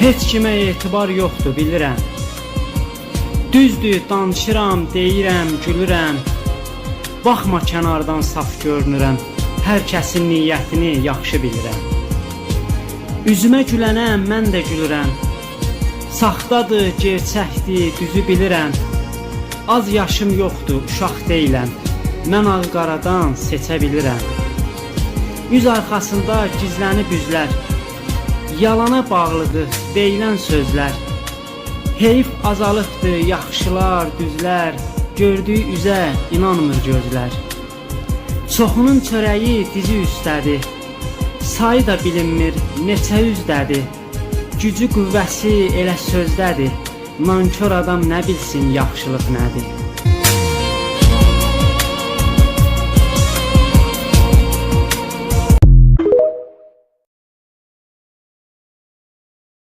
Heç kimə etibar yoxdur, bilirəm. Düzdür, danışıram, deyirəm, gülürəm. Baxma kənardan saf görünürəm. Hər kəsin niyyətini yaxşı bilirəm. Üzümə gülənəm, mən də gülürəm. Saxtadır, gerçəkdir, düzü bilirəm. Az yaşım yoxdur, uşaq deyiləm. Mən ağ-qaradan seçə bilirəm. Üz arxasında gizlənib üzlər. Yalana bağlıdır deyilən sözlər. Heyf azalıbdır yaxşılar, düzlər. Gördüyü üzə inanmır gözlər. Çoxunun çörəyi dizi üstədir. Sayı da bilinmir neçə üzdədir. Gücü qüvvəsi elə sözdədir. Nankör adam nə bilsin yaxşılıq nədir.